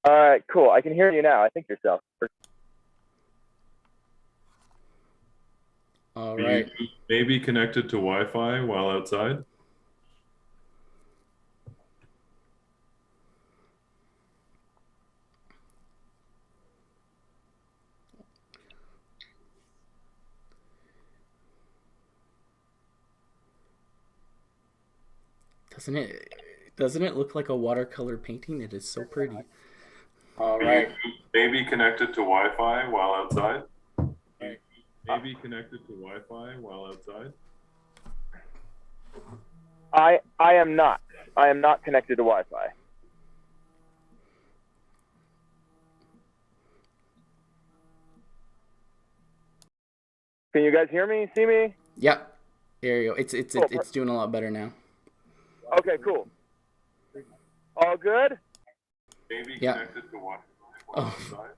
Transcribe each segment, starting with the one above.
All right, cool. I can hear you now. I think yourself. All Are you right. maybe connected to Wi-Fi while outside? Doesn't it look like a watercolor painting? It is so pretty. All Are you right. maybe connected to Wi-Fi while outside? Are you maybe connected to Wi-Fi while outside? I am not. I am not connected to Wi-Fi. Can you guys hear me? See me? Yep. There you go. Cool. It's doing a lot better now. Okay, cool. All good? Maybe Yeah. connected to Wi-Fi while Oh. outside?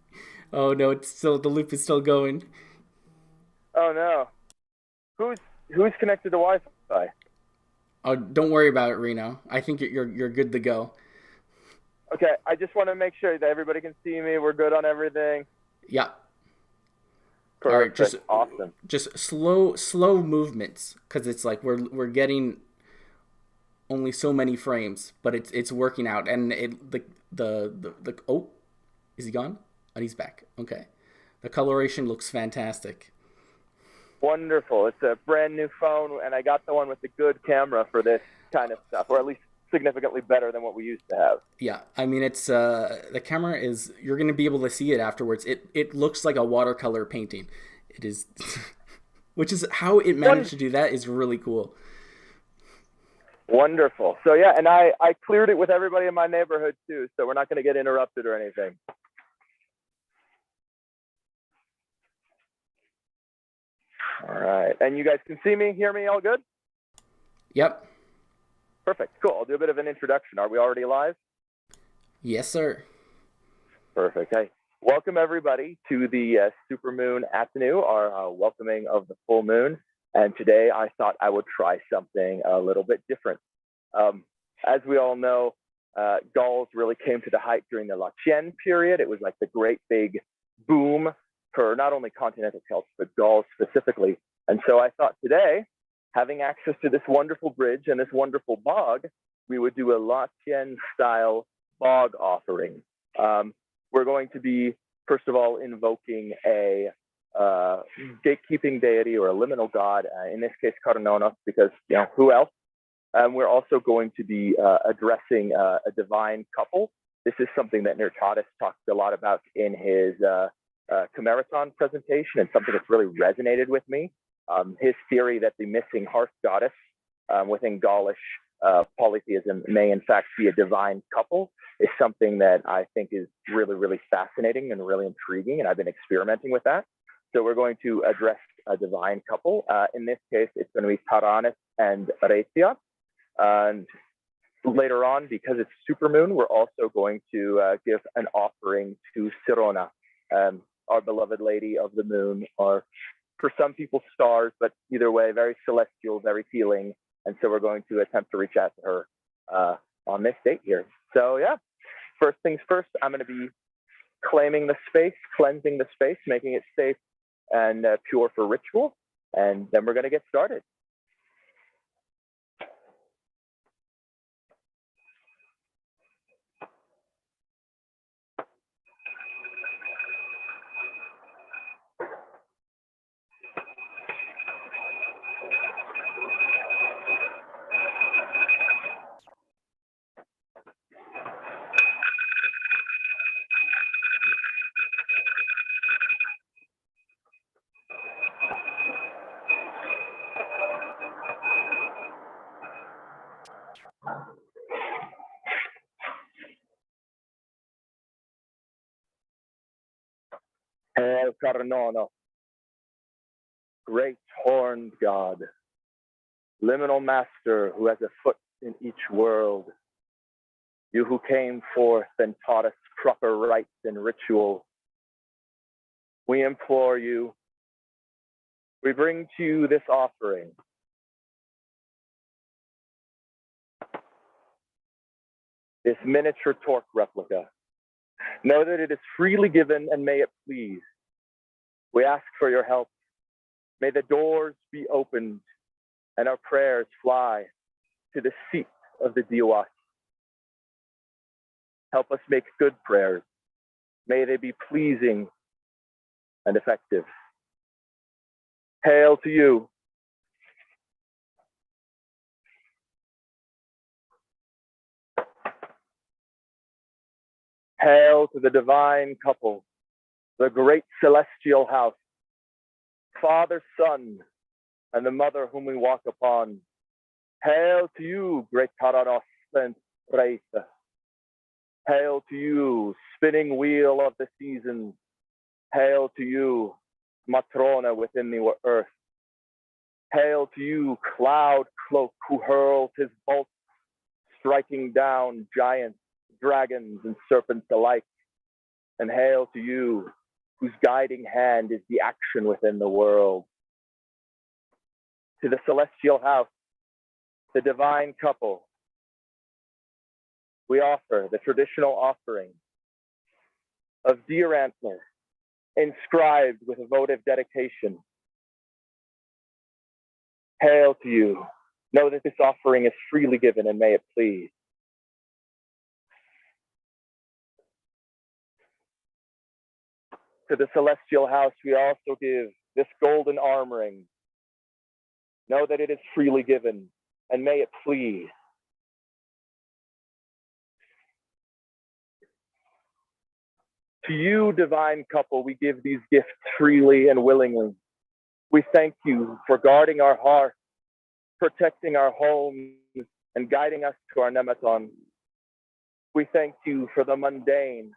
Oh no, it's still the loop is still going. Oh no. Who's connected to Wi-Fi? Oh, don't worry about it, Reno. I think you're good to go. Okay, I just want to make sure that everybody can see me. We're good on everything. Yeah. All right, Perfect. Awesome. just slow movements because it's like we're getting only so many frames, but it's working out, and the oh, is he gone? Oh, he's back. Okay, the coloration looks fantastic. Wonderful. It's a brand new phone, and I got the one with the good camera for this kind of stuff, or at least significantly better than what we used to have. Yeah, I mean it's the camera is you're gonna be able to see it afterwards. It looks like a watercolor painting. It is, which is how it managed to do that is really cool. Wonderful. So yeah, and I cleared it with everybody in my neighborhood too, so we're not going to get interrupted or anything. All right, and you guys can see me, hear me, all good? Yep. Perfect. Cool. I'll do a bit of an introduction. Are we already live? Yes, sir. Perfect. Hey, welcome everybody to the supermoon Atenoux, our welcoming of the full moon. And today I thought I would try something a little bit different. As we all know, Gauls really came to the height during the La Tienne period. It was like the great big boom for not only continental Celts, but Gauls specifically. And so I thought today, having access to this wonderful bridge and this wonderful bog, we would do a La Tienne style bog offering. We're going to be, first of all, invoking a gatekeeping deity or a liminal god, in this case, Cardanonos, because, you know, who else? We're also going to be addressing a divine couple. This is something that Nertatus talked a lot about in his Chimeraton presentation, and something that's really resonated with me. His theory that the missing hearth goddess within Gaulish polytheism may in fact be a divine couple is something that I think is really, really fascinating and really intriguing, and I've been experimenting with that. So we're going to address a divine couple. In this case, it's going to be Taranis and Rhaetia. And later on, because it's supermoon, we're also going to give an offering to Sirona, our beloved lady of the moon, or for some people, stars, but either way, very celestial, very healing. And so we're going to attempt to reach out to her on this date here. So yeah, first things first, I'm going to be claiming the space, cleansing the space, making it safe and pure for ritual. And then we're going to get started. El Carnono, great horned god, liminal master who has a foot in each world, you who came forth and taught us proper rites and ritual, we implore you, we bring to you this offering. This miniature torque replica Know that it is freely given and may it please. We ask for your help. May the doors be opened and our prayers fly to the seat of the Diwas. Help us make good prayers. May they be pleasing and effective. Hail to you. Hail to the divine couple, the great celestial house, Father, Son, and the Mother whom we walk upon. Hail to you, great Karanos and Reita. Hail to you, spinning wheel of the seasons. Hail to you, Matrona within the earth. Hail to you, cloud cloak who hurls his bolts, striking down giants, dragons, and serpents alike. And hail to you, whose guiding hand is the action within the world. To the celestial house, the divine couple, we offer the traditional offering of deer antler, inscribed with a votive dedication. Hail to you. Know that this offering is freely given and may it please. To the celestial house, we also give this golden armoring. Know that it is freely given and may it please. To you, divine couple, we give these gifts freely and willingly. We thank you for guarding our hearts, protecting our homes, and guiding us to our nematon. We thank you for the mundane,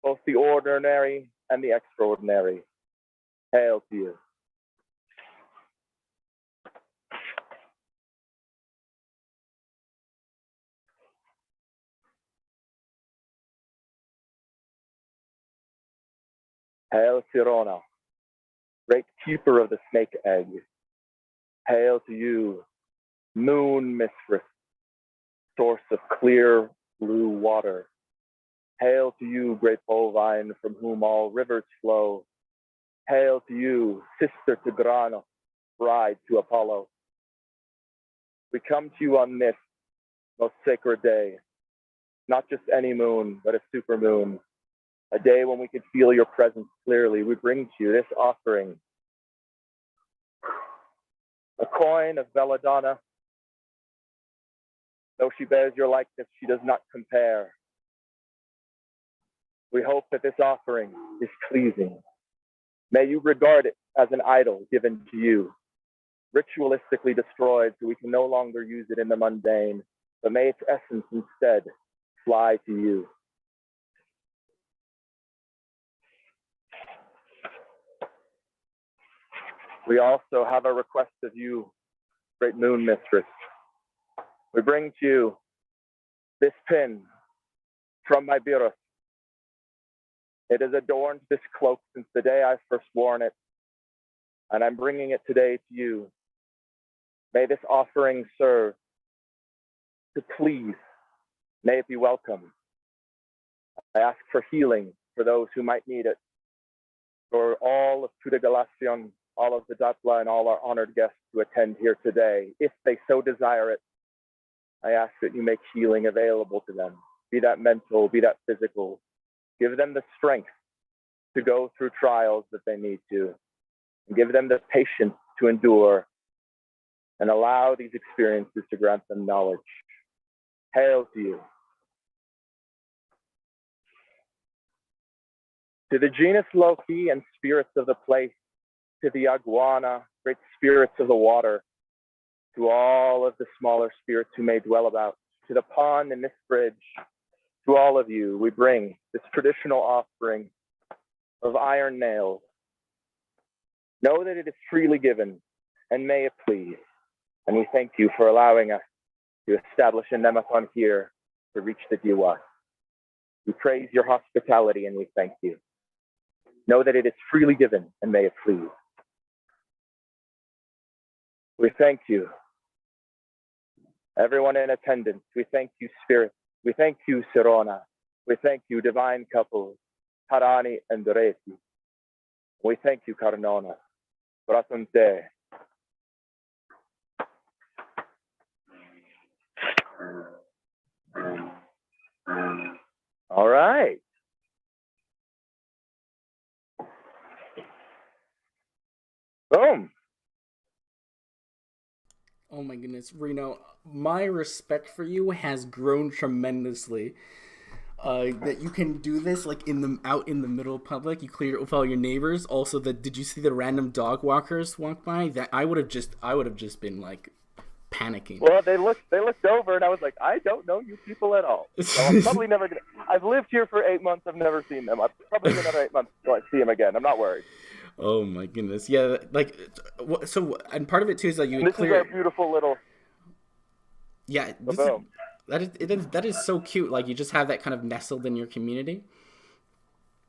both the ordinary and the extraordinary. Hail to you. Hail Sirona, great keeper of the snake egg. Hail to you, moon mistress, source of clear blue water. Hail to you, great bovine from whom all rivers flow. Hail to you, sister to Grano, bride to Apollo. We come to you on this most sacred day, not just any moon, but a super moon, a day when we could feel your presence clearly. We bring to you this offering, a coin of belladonna. Though she bears your likeness, she does not compare. We hope that this offering is pleasing. May you regard it as an idol given to you, ritualistically destroyed so we can no longer use it in the mundane, but may its essence instead fly to you. We also have a request of you, great moon mistress. We bring to you this pin from my bureau. It has adorned this cloak since the day I first worn it, and I'm bringing it today to you. May this offering serve to please. May it be welcome. I ask for healing for those who might need it. For all of Tudegalacion, all of the Datla, and all our honored guests who attend here today, if they so desire it, I ask that you make healing available to them, be that mental, be that physical. Give them the strength to go through trials that they need to, and give them the patience to endure, and allow these experiences to grant them knowledge. Hail to you. To the genus Loki and spirits of the place, to the Aguana, great spirits of the water, to all of the smaller spirits who may dwell about, to the pond and this bridge, to all of you, we bring this traditional offering of iron nails. Know that it is freely given, and may it please. And we thank you for allowing us to establish a nematon here to reach the Diwas. We praise your hospitality and we thank you. Know that it is freely given, and may it please. We thank you, everyone in attendance. We thank you, Spirit. We thank you, Sirona. We thank you, divine couples, Harani and Doreti. We thank you, Carnona, Brasunte. All right. Boom. Oh my goodness, Reno, my respect for you has grown tremendously. That you can do this like out in the middle of public. You cleared it with all your neighbors. Also, did you see the random dog walkers walk by? That I would have just been like panicking. Well, they looked over, and I was like, I don't know you people at all. So I'm probably never gonna. I've lived here for 8 months. I've never seen them. I'm probably another 8 months until I see them again. I'm not worried. Oh my goodness, yeah. Like, so, and part of it too is that you This clear. is our beautiful little. Yeah, Boom. that is so cute. Like, you just have that kind of nestled in your community.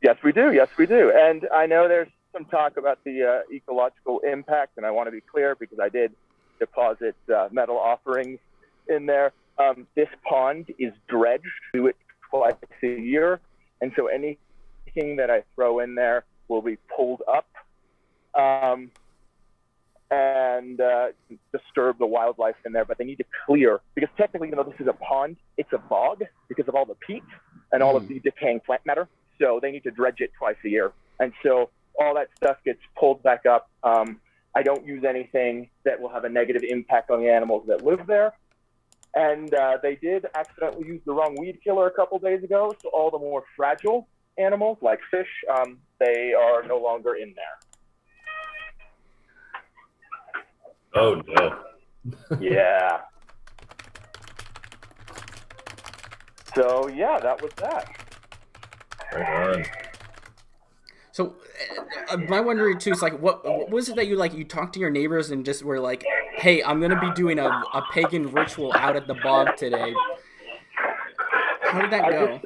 Yes, we do. Yes, we do. And I know there's some talk about the ecological impact, and I want to be clear because I did deposit metal offerings in there. This pond is dredged. Do it twice a year, and so anything that I throw in there will be pulled up and disturb the wildlife in there. But they need to clear, because technically, even though this is a pond, it's a bog because of all the peat and all of the decaying plant matter. So they need to dredge it twice a year, and so all that stuff gets pulled back up. I don't use anything that will have a negative impact on the animals that live there. And they did accidentally use the wrong weed killer a couple days ago, so all the more fragile animals, like fish, they are no longer in there. Oh, no. Yeah. So, yeah, that was that. Right on. So, my wondering too is like, what was it that you talked to your neighbors and just were like, hey, I'm gonna be doing a pagan ritual out at the bog today. How did that go?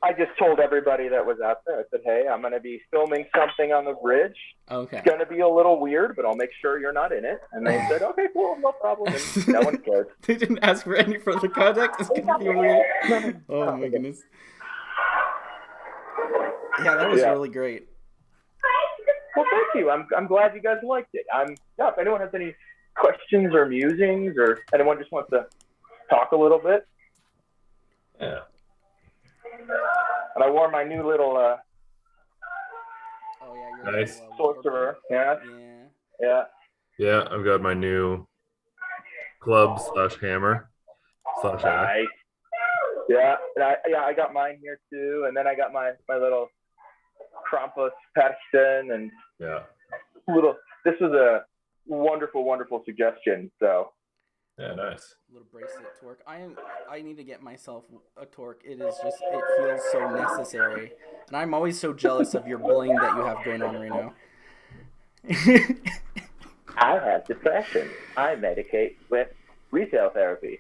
I just told everybody that was out there. I said, hey, I'm gonna be filming something on the bridge. Okay. It's gonna be a little weird, but I'll make sure you're not in it. And they said, okay, cool, no problem. And no one cared. They didn't ask for any further context. It's gonna be weird. Oh my goodness. Yeah, that was really great. Well, thank you. I'm glad you guys liked it. If anyone has any questions or musings, or anyone just wants to talk a little bit. Yeah. And I wore my new little your nice sorcerer. Yeah. Yeah, I've got my new club / hammer / axe. Nice. Yeah, and I got mine here too, and then I got my little Krampus Pesten, and this was a wonderful suggestion. So yeah, nice. Little bracelet torque. I need to get myself a torque. It feels so necessary, and I'm always so jealous of your bling that you have going on right now. I have depression. I medicate with retail therapy.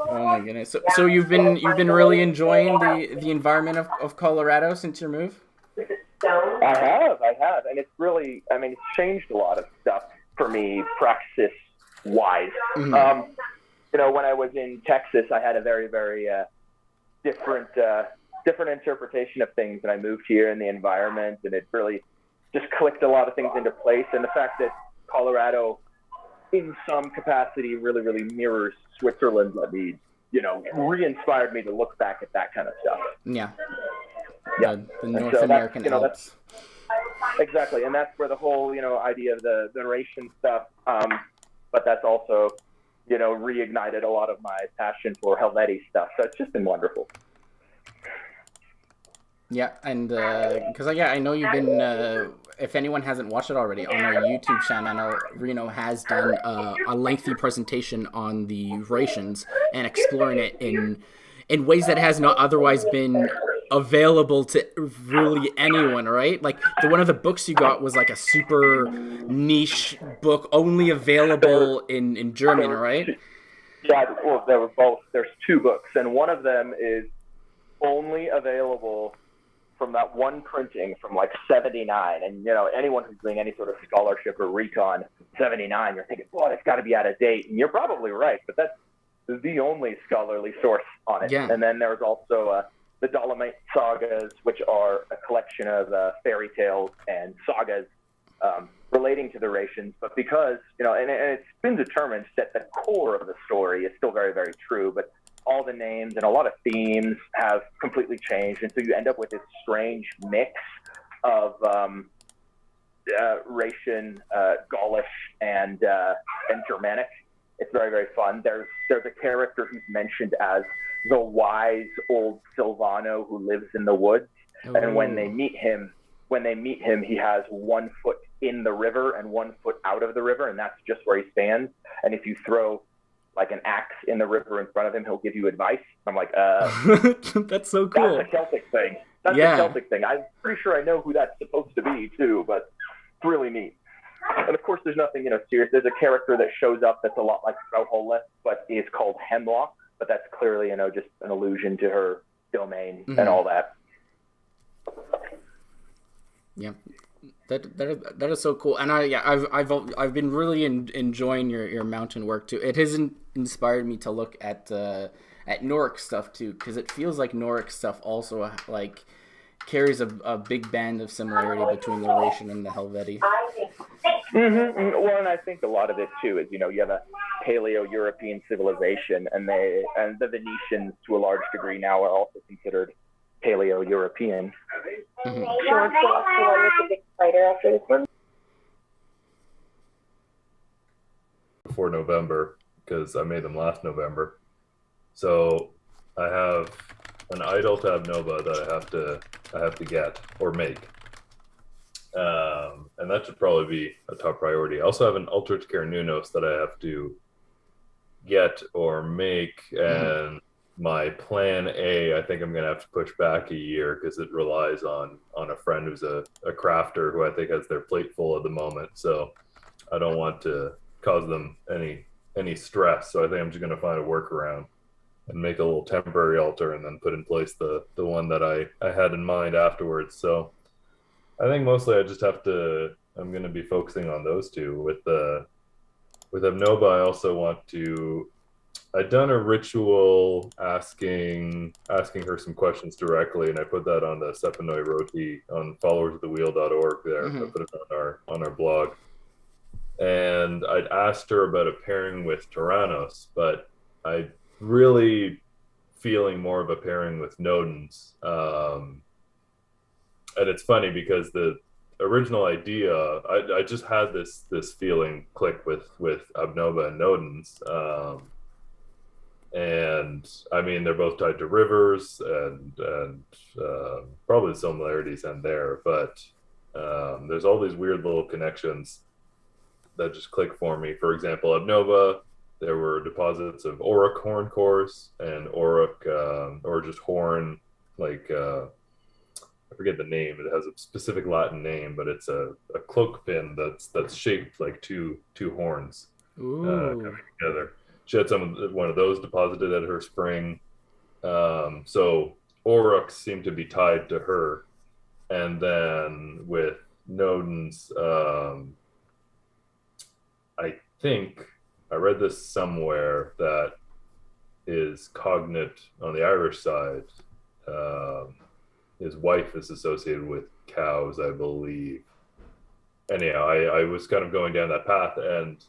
Oh my goodness! So you've been really enjoying the environment of Colorado since your move? I have, and it's really, it's changed a lot of stuff for me, praxis wise. Mm-hmm. When I was in Texas, I had a very different interpretation of things, and I moved here in the environment, and it really just clicked a lot of things into place. And the fact that Colorado, in some capacity, really mirrors Switzerland, re-inspired me to look back at that kind of stuff. Yeah. Yeah. The North American Alps. Exactly, and that's where the whole, idea of the veneration stuff, but that's also, reignited a lot of my passion for Helvetii stuff. So it's just been wonderful. Yeah, and because I know you've been, if anyone hasn't watched it already, on our YouTube channel, I know Reno has done a lengthy presentation on the rations and exploring it in ways that has not otherwise been available to really anyone, right? Like one of the books you got was like a super niche book, only available in German, right? Yeah, well, there were both. There's two books, and one of them is only available from that one printing from like 79. And, you know, anyone who's doing any sort of scholarship or recon, 79, you're thinking, boy, it's got to be out of date. And you're probably right, but that's the only scholarly source on it. Yeah. And then there's also the Dolomite sagas, which are a collection of fairy tales and sagas relating to the Rations. But because, you know, and it's been determined that the core of the story is still very, very true, but all the names and a lot of themes have completely changed. And so you end up with this strange mix of Ration, Gaulish, and Germanic. It's very, very fun. There's a character who's mentioned as the wise old Silvano who lives in the woods. Oh. And when they meet him, he has 1 foot in the river and 1 foot out of the river, and that's just where he stands. And if you throw like an axe in the river in front of him, he'll give you advice. I'm like, that's so cool. That's a Celtic thing. That's a Celtic thing. I'm pretty sure I know who that's supposed to be too, but it's really neat. And of course, there's nothing, you know, serious. There's a character that shows up that's a lot like Frauholle, but is called Hemlock. But that's clearly, you know, just an allusion to her domain and all that. Yeah, that is so cool. And I've been really enjoying your mountain work too. It has inspired me to look at Noric stuff too, because it feels like Noric stuff also like carries a big band of similarity between the Ration and the Helvetii. Mm-hmm. Well, and I think a lot of it too is, you know, you have a Paleo-European civilization, and the Venetians to a large degree now are also considered Paleo-European. Mm-hmm. Before November, because I made them last November. So I have an idle tab Nova that I have to get or make. And that should probably be a top priority. I also have an Ultrich Nunos that I have to get or make, and my plan A, I think I'm gonna have to push back a year because it relies on a friend who's a crafter who I think has their plate full at the moment. So I don't want to cause them any stress. So I think I'm just gonna find a workaround and make a little temporary altar and then put in place the one that I had in mind afterwards. So I think mostly I'm going to be focusing on those two. With Abnoba, I also want to, I'd done a ritual asking her some questions directly, and I put that on the Sepanoi Roti on followersofthewheel.org there. I put it on our blog. And I'd asked her about a pairing with Tyrannos, but I really feeling more of a pairing with Nodens. And it's funny because the original idea, I just had this feeling click with Abnoba and Nodens. And I mean, they're both tied to rivers and probably similarities in there, but there's all these weird little connections that just click for me. For example, Abnoba, there were deposits of Auric horn cores and Auric, or just horn, like, I forget the name. It has a specific Latin name, but it's a cloak pin that's shaped like two horns coming together. She had one of those deposited at her spring. So Aurochs seem to be tied to her. And then with Nodens, I think I read this somewhere that his cognate on the Irish side, his wife is associated with cows, I believe. Anyhow, I was kind of going down that path, and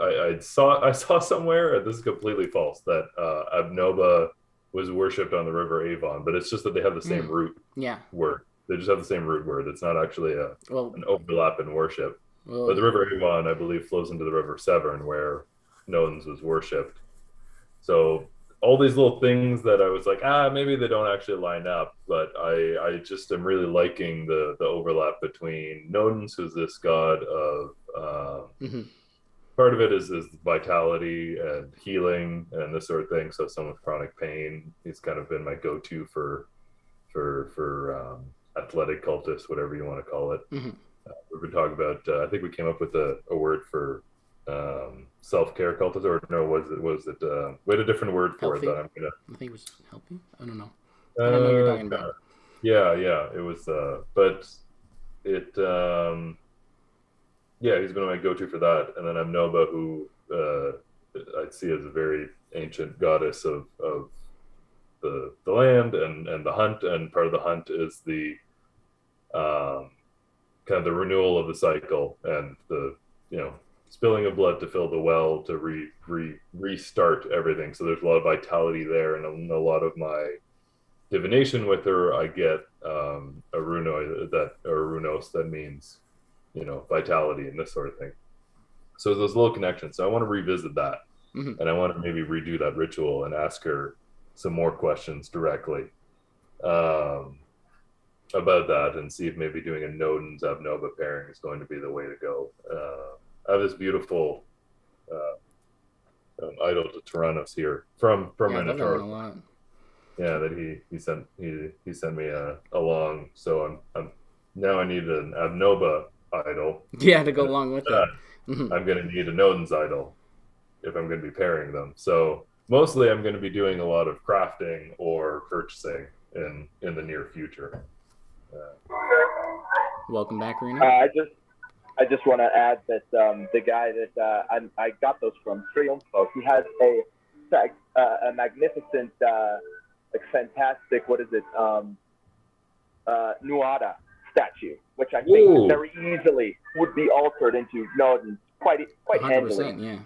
I saw somewhere, and this is completely false, that Abnoba was worshipped on the river Avon, but it's just that they have the same root word. They just have the same root word. It's not actually an overlap in worship. But the river Avon, I believe, flows into the river Severn, where Nodens was worshipped. So all these little things that I was like, maybe they don't actually line up, but I just am really liking the overlap between Nodens, who's this god of part of it is vitality and healing and this sort of thing. So someone with chronic pain, he's kind of been my go-to for athletic cultists, whatever you want to call it. We've been talking about, I think we came up with a word for self-care cultists, or no, was it we had a different word for healthy. it that I'm gonna, I think it was healthy. I don't know. I don't know what you're talking about. Yeah, it was, but it, yeah, he's been my go-to for that. And then I'm Nova, who I'd see as a very ancient goddess of the land and the hunt. And part of the hunt is the um, kind of the renewal of the cycle and the spilling of blood to fill the well to restart everything. So there's a lot of vitality there, and a lot of my divination with her, I get a runos that means vitality and this sort of thing. So there's little connections. So I want to revisit that, and I want to maybe redo that ritual and ask her some more questions directly about that, and see if maybe doing a Nodens Nova pairing is going to be the way to go. I have this beautiful idol to Tyrannos here from Minotaur. Yeah, that he sent me along. So I'm now I need an Abnoba idol. Yeah, to go along with that. I'm going to need a Nodens idol if I'm going to be pairing them. So mostly I'm going to be doing a lot of crafting or purchasing in the near future. Welcome back, Reno. I just want to add that the guy that I got those from, Triumphos, he has a magnificent, like fantastic, what is it, Nuada statue, which I think very easily would be altered into Nodens quite handily. Yeah.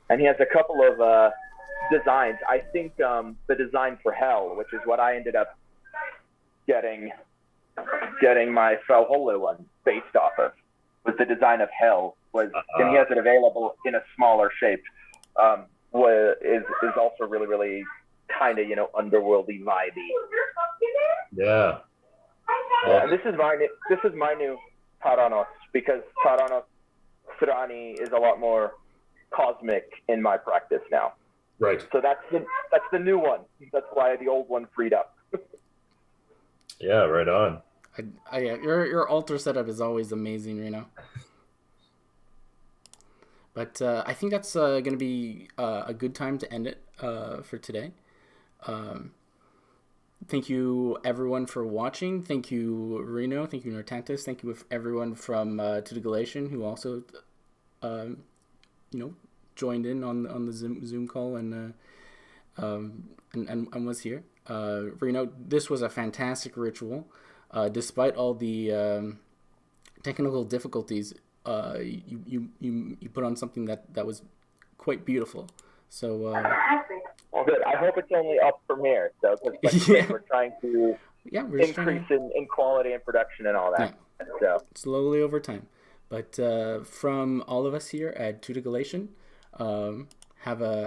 And he has a couple of designs. I think the design for Hell, which is what I ended up getting my Felhola one based off of, was the design of Hell, and he has it available in a smaller shape, is also really, really kind of, underworldy vibey. Yeah. And this is my new Tyrannos, because Tyrannos Srani is a lot more cosmic in my practice now. Right. So that's the new one. That's why the old one freed up. Yeah, right on. Your altar setup is always amazing, But I think that's going to be a good time to end it for today. Thank you, everyone, for watching. Thank you, Reno. Thank you, Nortantis. Thank you, everyone from To the Galatian, who also, joined in on the Zoom call and was here. Reno, this was a fantastic ritual. Despite all the technical difficulties, you put on something that was quite beautiful. So well, good. I hope it's only up from here. So because we're trying to increase in quality and production and all that. Yeah. So slowly over time. But from all of us here at To the Galatian, have a